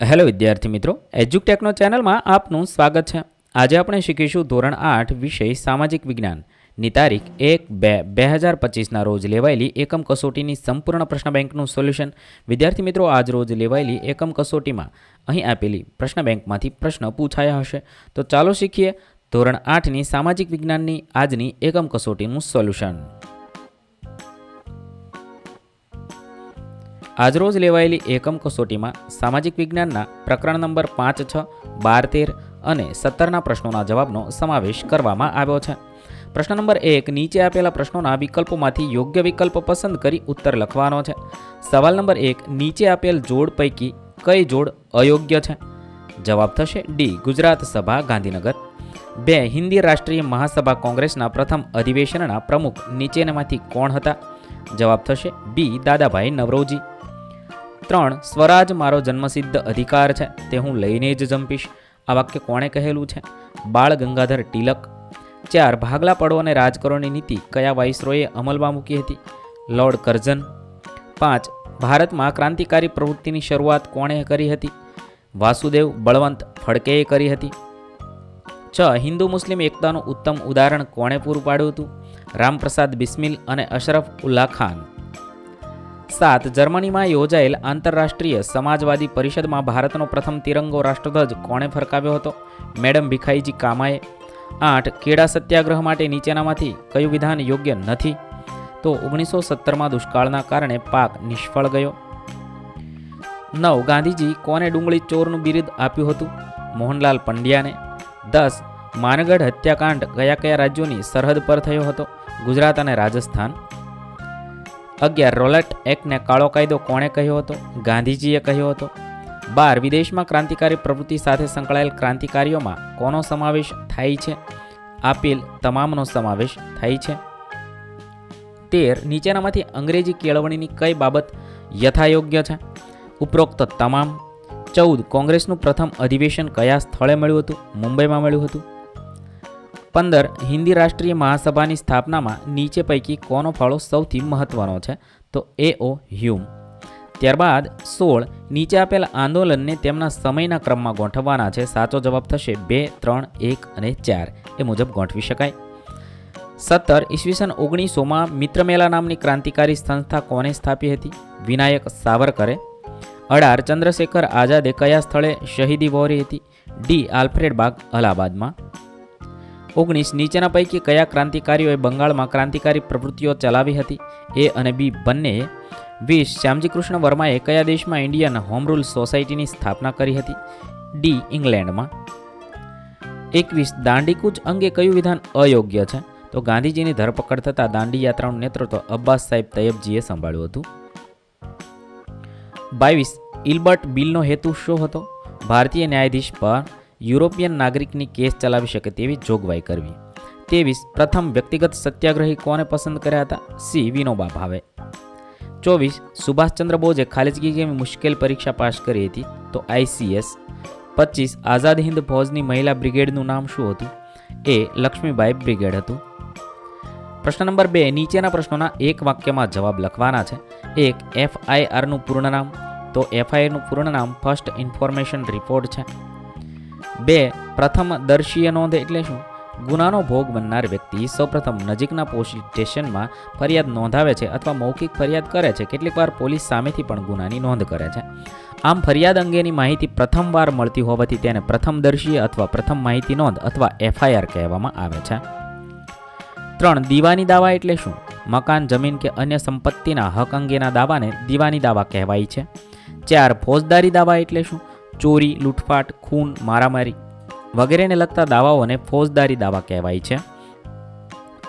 Hello વિદ્યાર્થી મિત્રો, એજ્યુટેકનો ચેનલમાં આપનું સ્વાગત છે. આજે આપણે શીખીશું ધોરણ 8 વિષય સામાજિક વિજ્ઞાનની તારીખ 1/2/2025ના રોજ લેવાયેલી એકમ કસોટીની સંપૂર્ણ પ્રશ્ન બેંકનું સોલ્યુશન. વિદ્યાર્થી મિત્રો, આજ રોજ લેવાયેલી એકમ કસોટીમાં અહીં આપેલી પ્રશ્ન બેંકમાંથી પ્રશ્ન પૂછાયા હશે. તો ચાલો શીખીએ ધોરણ 8ની સામાજિક વિજ્ઞાનની આજની એકમ કસોટીનું સોલ્યુશન. આજરોજ લેવાયેલી એકમ કસોટીમાં સામાજિક વિજ્ઞાનના પ્રકરણ નંબર 5, 6, 12, 13 અને 17ના પ્રશ્નોના જવાબનો સમાવેશ કરવામાં આવ્યો છે. પ્રશ્ન નંબર 1, નીચે આપેલા પ્રશ્નોના વિકલ્પોમાંથી યોગ્ય વિકલ્પ પસંદ કરી ઉત્તર લખવાનો છે. સવાલ નંબર 1, નીચે આપેલ જોડ પૈકી કઈ જોડ અયોગ્ય છે? જવાબ થશે ડી, ગુજરાત સભા ગાંધીનગર. 2, હિન્દી રાષ્ટ્રીય મહાસભા કોંગ્રેસના પ્રથમ અધિવેશનના પ્રમુખ નીચેનામાંથી કોણ હતા? જવાબ થશે બી, દાદાભાઈ નવરોજી. 3, સ્વરાજ મારો જન્મસિદ્ધ અધિકાર છે, તે હું લઈને જ જંપીશ. આ વાક્ય કોણે કહેલું છે? બાળ ગંગાધર ટિલક. 4, ભાગલા પડો અને રાજ કરોની નીતિ કયા વાઇસરોયે અમલમાં મૂકી હતી? Lord Curzon. 5, ભારતમાં ક્રાંતિકારી પ્રવૃત્તિની શરૂઆત કોણે કરી હતી? વાસુદેવ બળવંત ફડકેએ કરી હતી. 6, હિન્દુ મુસ્લિમ એકતાનું ઉત્તમ ઉદાહરણ કોણે પૂરું પાડ્યું હતું? રામપ્રસાદ બિસ્મિલ અને અશરફ ઉલ્લા ખાન. 7, જર્મનીમાં યોજાયેલ આંતરરાષ્ટ્રીય સમાજવાદી પરિષદમાં ભારતનો પ્રથમ તિરંગો રાષ્ટ્રધ્વજ કોણે ફરકાવ્યો હતો? મેડમ ભીખાઈજી કામાએ. 8, ખેડા સત્યાગ્રહ માટે નીચેનામાંથી કયું વિધાન યોગ્ય નથી? તો 1917માં દુષ્કાળના કારણે પાક નિષ્ફળ ગયો. 9, ગાંધીજી કોને ડુંગળી ચોરનું બિરુદ આપ્યું હતું? મોહનલાલ પંડ્યાને. 10, માનગઢ હત્યાકાંડ કયા કયા રાજ્યોની સરહદ પર થયો હતો? ગુજરાત અને રાજસ્થાન. 11, રોલેટ એક્ટને કાળો કાયદો કોણે કહ્યો હતો? ગાંધીજીએ કહ્યો હતો. 12, વિદેશમાં ક્રાંતિકારી પ્રવૃત્તિ સાથે સંકળાયેલ ક્રાંતિકારીઓમાં કોનો સમાવેશ થાય છે? આપેલ તમામનો સમાવેશ થાય છે. 13, નીચેનામાંથી અંગ્રેજી કેળવણીની કઈ બાબત યથાયોગ્ય છે? ઉપરોક્ત તમામ. 14, કોંગ્રેસનું પ્રથમ અધિવેશન કયા સ્થળે મળ્યું હતું? મુંબઈમાં મળ્યું હતું. 15, હિન્દી રાષ્ટ્રીય મહાસભાની સ્થાપનામાં નીચે પૈકી કોનો ફાળો સૌથી મહત્વનો છે? તો A.O. હ્યુમ. ત્યારબાદ 16, નીચે આપેલા આંદોલનને તેમના સમયના ક્રમમાં ગોઠવવાના છે. સાચો જવાબ થશે 2, 3, 1 અને 4 એ મુજબ ગોઠવી શકાય. 17, ઈસવીસન 1900માં મિત્રમેલા નામની ક્રાંતિકારી સંસ્થા કોને સ્થાપી હતી? વિનાયક સાવરકરે. 18, ચંદ્રશેખર આઝાદે કયા સ્થળે શહીદી વહોરી હતી? ડી, આલ્ફ્રેડ બાગ, અલ્હાબાદમાં. 19, નીચેના પૈકી કયા ક્રાંતિકારીઓએ બંગાળમાં ક્રાંતિકારી પ્રવૃત્તિઓ ચલાવી હતી? એ અને બી બંનેએ. 20, શ્યામજી કૃષ્ણ વર્માએ કયા દેશમાં ઇન્ડિયન હોમ રૂલ સોસાયટીની સ્થાપના કરી હતી? ડી, ઇંગ્લેન્ડમાં. 21, દાંડીકૂચ અંગે કયું વિધાન અયોગ્ય છે? તો ગાંધીજીની ધરપકડ થતાં દાંડી યાત્રાનું નેતૃત્વ અબ્બાસ સાહેબ તૈયબજીએ સંભાળ્યું હતું. 22, ઇલ્બર્ટ બિલનો હેતુ શું હતો? ભારતીય ન્યાયાધીશ પર યુરોપિયન નાગરિકની કેસ ચલાવી શકે તેવી જોગવાઈ કરવી. 23, પ્રથમ વ્યક્તિગત સત્યાગ્રહી કોને પસંદ કર્યા હતા? સી, વિનોબા ભાવે. 24, સુભાષચંદ્ર બોઝે ખાલિદગી જેવી મુશ્કેલ પરીક્ષા પાસ કરી હતી? તો ICS. 25, આઝાદ હિન્દ ફૌજની મહિલા બ્રિગેડનું નામ શું હતું? એ, લક્ષ્મીબાઈ બ્રિગેડ હતું. પ્રશ્ન નંબર 2, નીચેના પ્રશ્નોના એક વાક્યમાં જવાબ લખવાના છે. 1, FIRનું પૂર્ણ નામ? તો FIRનું પૂર્ણ નામ ફર્સ્ટ ઇન્ફોર્મેશન રિપોર્ટ છે. 2, પ્રથમ દર્શીય નોંધ એટલે શું? ગુનાનો ભોગ બનનાર વ્યક્તિ સૌપ્રથમ નજીકના પોલીસ સ્ટેશનમાં ફરિયાદ નોંધાવે છે અથવા મૌખિક ફરિયાદ કરે છે. કેટલીકવાર પોલીસ સામેથી પણ ગુનાની નોંધ કરે છે. આમ ફરિયાદ અંગેની માહિતી પ્રથમવાર મળતી હોવાથી તેને પ્રથમદર્શીય અથવા પ્રથમ માહિતી નોંધ અથવા FIR કહેવામાં આવે છે. 3, દીવાની દાવા એટલે શું? મકાન, જમીન કે અન્ય સંપત્તિના હક અંગેના દાવાને દીવાની દાવા કહેવાય છે. 4, ફોજદારી દાવા એટલે શું? ચોરી, લૂંટફાટ, ખૂન, મારામારી વગેરેને લગતા દાવાઓને ફોજદારી દાવા કહેવાય છે.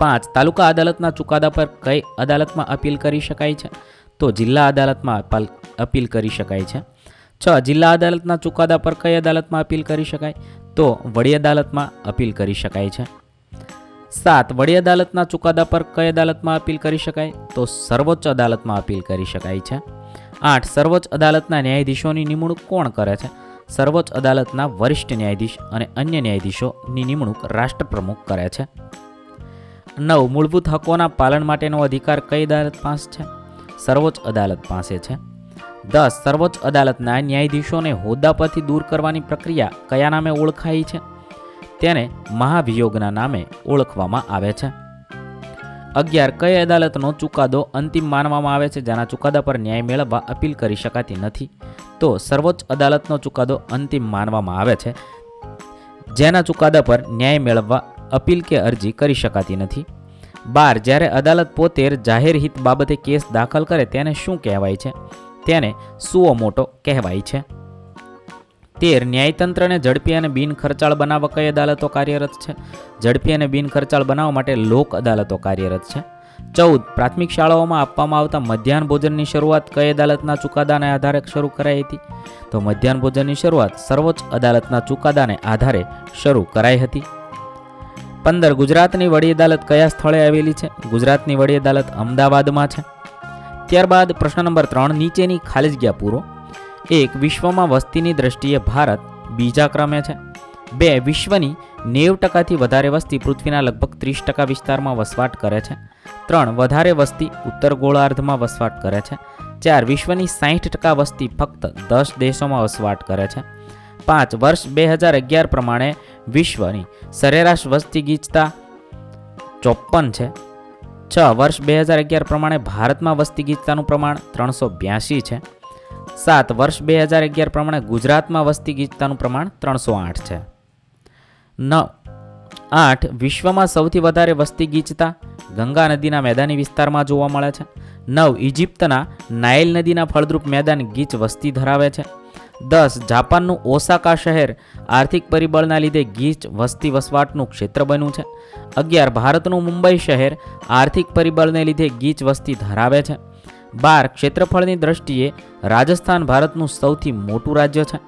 5, તાલુકા અદાલતના ચુકાદા પર કઈ અદાલતમાં અપીલ કરી શકાય છે? તો જિલ્લા અદાલતમાં અપીલ કરી શકાય છે. 6, જિલ્લા અદાલતના ચુકાદા પર કઈ અદાલતમાં અપીલ કરી શકાય? તો વડી અદાલતમાં અપીલ કરી શકાય છે. 7, વડી અદાલતના ચુકાદા પર કઈ અદાલતમાં અપીલ કરી શકાય? તો સર્વોચ્ચ અદાલતમાં અપીલ કરી શકાય છે. 8, સર્વોચ્ચ અદાલતના ન્યાયાધીશોની નિમણૂક કોણ કરે છે? સર્વોચ્ચ અદાલતના વરિષ્ઠ ન્યાયાધીશ અને અન્ય ન્યાયાધીશોની નિમણૂક રાષ્ટ્રપ્રમુખ કરે છે. 9, મૂળભૂત હકોના પાલન માટેનો અધિકાર કઈ અદાલત પાસે છે? સર્વોચ્ચ અદાલત પાસે છે. 10. સર્વોચ્ચ અદાલતના ન્યાયાધીશોને હોદ્દા પરથી દૂર કરવાની પ્રક્રિયા કયા નામે ઓળખાય છે? તેને મહાભિયોગના નામે ઓળખવામાં આવે છે. 11. કઈ અદાલતનો ચુકાદો અંતિમ માનવામાં આવે છે જેના ચુકાદા પર ન્યાય મેળવવા અપીલ કરી શકાતી નથી? તો સર્વોચ્ચ અદાલતનો ચુકાદો અંતિમ માનવામાં આવે છે જેના ચુકાદા પર ન્યાય મેળવવા અપીલ કે અરજી કરી શકાતી નથી. 12. જ્યારે અદાલત પોતે જાહેર હિત બાબતે કેસ દાખલ કરે તેને શું કહેવાય છે? તેને સુઓ મોટો કહેવાય છે. 13. ન્યાયતંત્રને ઝડપી અને બિન ખર્ચાળ બનાવવા કઈ અદાલતો કાર્યરત છે? ઝડપી અને બિન ખર્ચાળ બનાવવા માટે લોક અદાલતો કાર્યરત છે. 14. પ્રાથમિક શાળાઓમાં આપવામાં આવતા મધ્યાહન ભોજનની શરૂઆત કઈ અદાલતના ચુકાદાને આધારે શરૂ કરાઈ હતી? તો મધ્યાહન ભોજનની શરૂઆત સર્વોચ્ચ અદાલતના ચુકાદાને આધારે શરૂ કરાઈ હતી. 15. ગુજરાતની વડી અદાલત કયા સ્થળે આવેલી છે? ગુજરાતની વડી અદાલત અમદાવાદમાં છે. ત્યારબાદ પ્રશ્ન નંબર 3, નીચેની ખાલી જગ્યા પૂરો. 1. વિશ્વમાં વસ્તીની દ્રષ્ટિએ ભારત બીજા ક્રમે છે. 2. વિશ્વની 90%થી વધારે વસ્તી પૃથ્વીના લગભગ 30% વિસ્તારમાં વસવાટ કરે છે. 3. વધારે વસ્તી ઉત્તર ગોળાર્ધમાં વસવાટ કરે છે. 4. વિશ્વની 60% વસ્તી ફક્ત 10 દેશોમાં વસવાટ કરે છે. 5. વર્ષ 2011 પ્રમાણે વિશ્વની સરેરાશ વસ્તી ગીચતા 54 છે. 6. વર્ષ 2011 પ્રમાણે ભારતમાં વસ્તી ગીચતાનું પ્રમાણ 382 છે. 7. વર્ષ 2011 પ્રમાણે ગુજરાતમાં વસ્તી ગીચતાનું પ્રમાણ 308 છે. 8. વિશ્વમાં સૌથી વધારે વસ્તી ગીચતા ગંગા નદીના મેદાની વિસ્તારમાં જોવા મળે છે. 9. ઇજિપ્તના નાઇલ નદીના ફળદ્રુપ મેદાન ગીચ વસ્તી ધરાવે છે. 10. જાપાનનું ઓસાકા શહેર આર્થિક પરિબળના લીધે ગીચ વસ્તી વસવાટનું ક્ષેત્ર બન્યું છે. 11. ભારતનું મુંબઈ શહેર આર્થિક પરિબળને લીધે ગીચ વસ્તી ધરાવે છે. 12. ક્ષેત્રફળની દ્રષ્ટિએ રાજસ્થાન ભારતનું સૌથી મોટું રાજ્ય છે.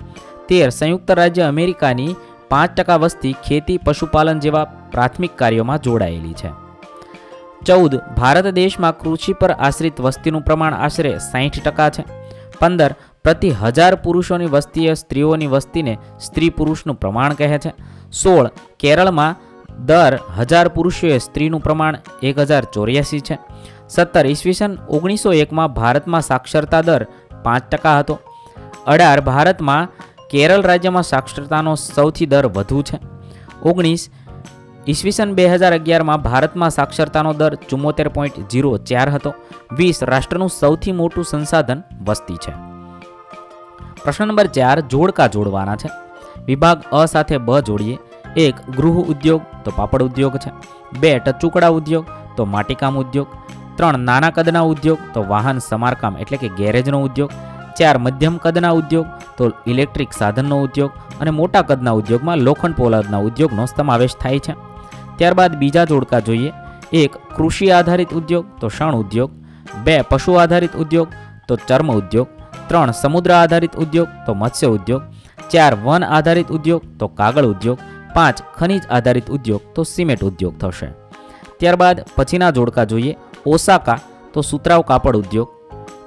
13. સંયુક્ત રાજ્ય અમેરિકાની 5% વસ્તી ખેતી પશુપાલન જેવા પ્રાથમિક કાર્યોમાં જોડાયેલી છે. 14. ભારત દેશમાં કૃષિ પર આશ્રિત વસ્તીનું પ્રમાણ આશરે 60% છે. 15. પ્રતિ 1000 પુરુષોની વસ્તીએ સ્ત્રીઓની વસ્તીને સ્ત્રી પુરુષનું પ્રમાણ કહે છે. 16. કેરળમાં દર 1000 પુરુષોએ સ્ત્રીનું પ્રમાણ 1084 છે. 17. ઈસવીસન 1901માં ભારતમાં સાક્ષરતા દર 5% હતો. 18. ભારતમાં કેરળ રાજ્યમાં સાક્ષરતાનો સૌથી દર વધુ છે. 19. ઈસવીસન 2011માં ભારતમાં સાક્ષરતાનો દર 74.04 હતો. 20. રાષ્ટ્રનું સૌથી મોટું સંસાધન વસ્તી છે. પ્રશ્ન નંબર 4, જોડકા જોડવાના છે. વિભાગ અ સાથે બ જોડીએ. 1. ગૃહ ઉદ્યોગ તો પાપડ ઉદ્યોગ છે. 2. ટચુકડા ઉદ્યોગ તો માટીકામ ઉદ્યોગ. 3. નાના કદના ઉદ્યોગ તો વાહન સમારકામ એટલે કે ગેરેજનો ઉદ્યોગ. 4. મધ્યમ કદના ઉદ્યોગ તો ઇલેક્ટ્રિક સાધનનો ઉદ્યોગ. અને મોટા કદના ઉદ્યોગમાં લોખંડ પોલાદના ઉદ્યોગનો સમાવેશ થાય છે. ત્યારબાદ બીજા જોડકા જોઈએ. 1. કૃષિ આધારિત ઉદ્યોગ તો શણ ઉદ્યોગ. 2. પશુ આધારિત ઉદ્યોગ તો ચર્મ ઉદ્યોગ. 3. સમુદ્ર આધારિત ઉદ્યોગ તો મત્સ્ય ઉદ્યોગ. 4. વન આધારિત ઉદ્યોગ તો કાગળ ઉદ્યોગ. 5. ખનિજ આધારિત ઉદ્યોગ તો સિમેન્ટ ઉદ્યોગ થશે. ત્યારબાદ પછીના જોડકા જોઈએ. ઓસાકા તો સુતરાઉ કાપડ ઉદ્યોગ.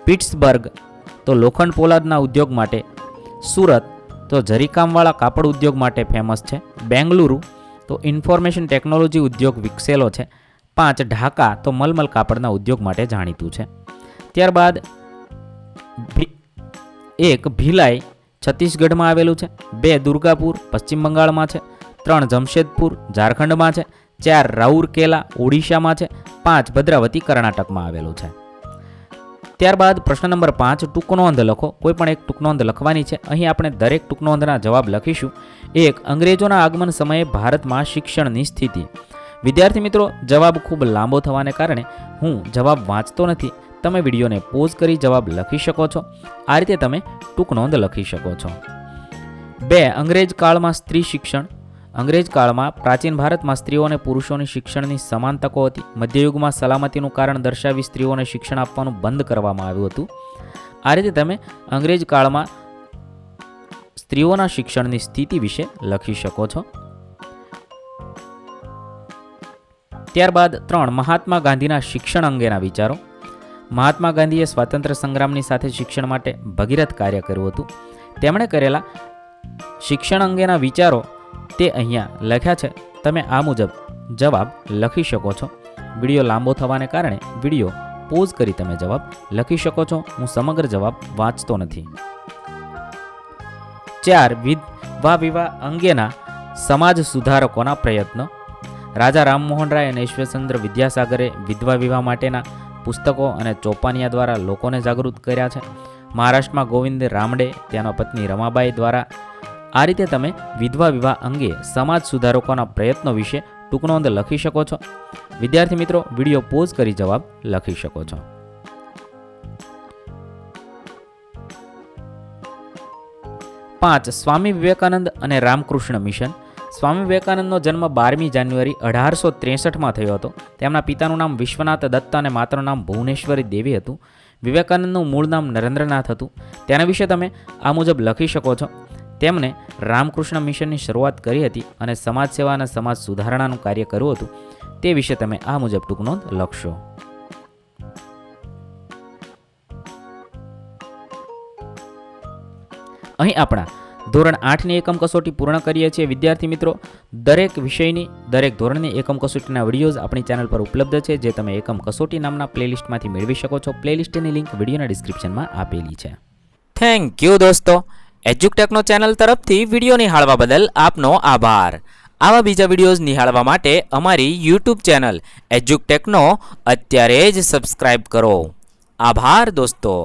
પિટ્સબર્ગ તો લોખંડ પોલાદના ઉદ્યોગ માટે. સુરત તો જરીકામવાળા કાપડ ઉદ્યોગ માટે ફેમસ છે. બેંગલુરુ તો ઇન્ફોર્મેશન ટેકનોલોજી ઉદ્યોગ વિકસેલો છે. 5. ઢાકા તો મલમલ કાપડના ઉદ્યોગ માટે જાણીતું છે. ત્યારબાદ 1. ભિલાઈ છત્તીસગઢમાં આવેલું છે. 2. દુર્ગાપુર પશ્ચિમ બંગાળમાં છે. 3. જમશેદપુર ઝારખંડમાં છે. 4. રાઉરકેલા ઓડિશામાં છે. 5. ભદ્રાવતી કર્ણાટકમાં આવેલું છે. ત્યારબાદ પ્રશ્ન નંબર 5, ટૂંકનોંધ લખો. કોઈ પણ એક ટૂંકનોંધ લખવાની છે. અહીં આપણે દરેક ટૂંકનોંધના જવાબ લખીશું. 1. અંગ્રેજોના આગમન સમયે ભારતમાં શિક્ષણની સ્થિતિ. વિદ્યાર્થી મિત્રો, જવાબ ખૂબ લાંબો થવાને કારણે હું જવાબ વાંચતો નથી. તમે વિડીયોને પોઝ કરી જવાબ લખી શકો છો. આ રીતે તમે ટૂંકનોંધ લખી શકો છો. 2. અંગ્રેજ કાળમાં સ્ત્રી શિક્ષણ. અંગ્રેજ કાળમાં પ્રાચીન ભારતમાં સ્ત્રીઓ અને પુરુષોની શિક્ષણની સમાન તકો હતી. મધ્યયુગમાં સલામતીનું કારણ દર્શાવી સ્ત્રીઓને શિક્ષણ આપવાનું બંધ કરવામાં આવ્યું હતું. આ રીતે તમે અંગ્રેજ કાળમાં સ્ત્રીઓના શિક્ષણની સ્થિતિ વિશે લખી શકો છો. ત્યારબાદ 3. મહાત્મા ગાંધીના શિક્ષણ અંગેના વિચારો. મહાત્મા ગાંધીએ સ્વાતંત્ર્ય સંગ્રામની સાથે શિક્ષણ માટે ભગીરથ કાર્ય કર્યું હતું. તેમણે કરેલા શિક્ષણ અંગેના વિચારો તે અહીંયા લખ્યા છે. તમે આ મુજબ જવાબ લખી શકો છો. વિડીયો લાંબો થવાને કારણે વિડીયો પોઝ કરી તમે જવાબ લખી શકો છો. હું સમગ્ર જવાબ વાંચતો નથી. 4. વિધવા વિવાહ અંગેના સમાજ સુધારકોના પ્રયત્નો. રાજા રામમોહન રાય અને ઈશ્વરચંદ્ર વિદ્યાસાગરે વિધવા વિવાહ માટેના પુસ્તકો અને ચોપાનિયા દ્વારા લોકોને જાગૃત કર્યા છે. મહારાષ્ટ્રમાં ગોવિંદ રામડે તેના પત્ની રમાબાઈ દ્વારા આ રીતે તમે વિધવા વિવાહ અંગે સમાજ સુધારકોના પ્રયત્નો વિશે ટૂંક નોંધ લખી શકો છો. વિદ્યાર્થી મિત્રો, વિડીયો પોઝ કરી જવાબ લખી શકો છો. 5. સ્વામી વિવેકાનંદ અને રામકૃષ્ણ મિશન. સ્વામી વિવેકાનંદનો જન્મ 12મી જાન્યુઆરી 1863માં થયો હતો. તેમના પિતાનું નામ વિશ્વનાથ દત્ત અને માતાનું નામ ભુવનેશ્વરી દેવી હતું. વિવેકાનંદનું મૂળ નામ નરેન્દ્રનાથ હતું. તેના વિશે તમે આ મુજબ લખી શકો છો. તેમણે રામકૃષ્ણ મિશનની શરૂઆત કરી હતી અને સમાજ સેવા અને સમાજ સુધારણાનું કાર્ય કર્યું હતું. તે વિશે તમે આ મુજબ ટૂંક નોંધ લખશો. અહીં આપણા ધોરણ 8ની એકમ કસોટી પૂર્ણ કરીએ છીએ. વિદ્યાર્થી મિત્રો, દરેક વિષયની દરેક ધોરણની એકમ કસોટીના વિડીયોઝ આપણી ચેનલ પર ઉપલબ્ધ છે, જે તમે એકમ કસોટી નામના પ્લેલિસ્ટમાંથી મેળવી શકો છો. પ્લેલિસ્ટની લિંક વિડીયોના ડિસ્ક્રિપ્શનમાં આપેલી છે. થેન્ક યુ દોસ્તો. એજ્યુકટેકનો ચેનલ તરફથી વિડીયો નિહાળવા બદલ આપનો આભાર. આવા બીજા વિડીયોઝ નિહાળવા માટે અમારી યુટ્યુબ ચેનલ એજ્યુકટેકનો અત્યારે જ સબસ્ક્રાઇબ કરો. આભાર દોસ્તો.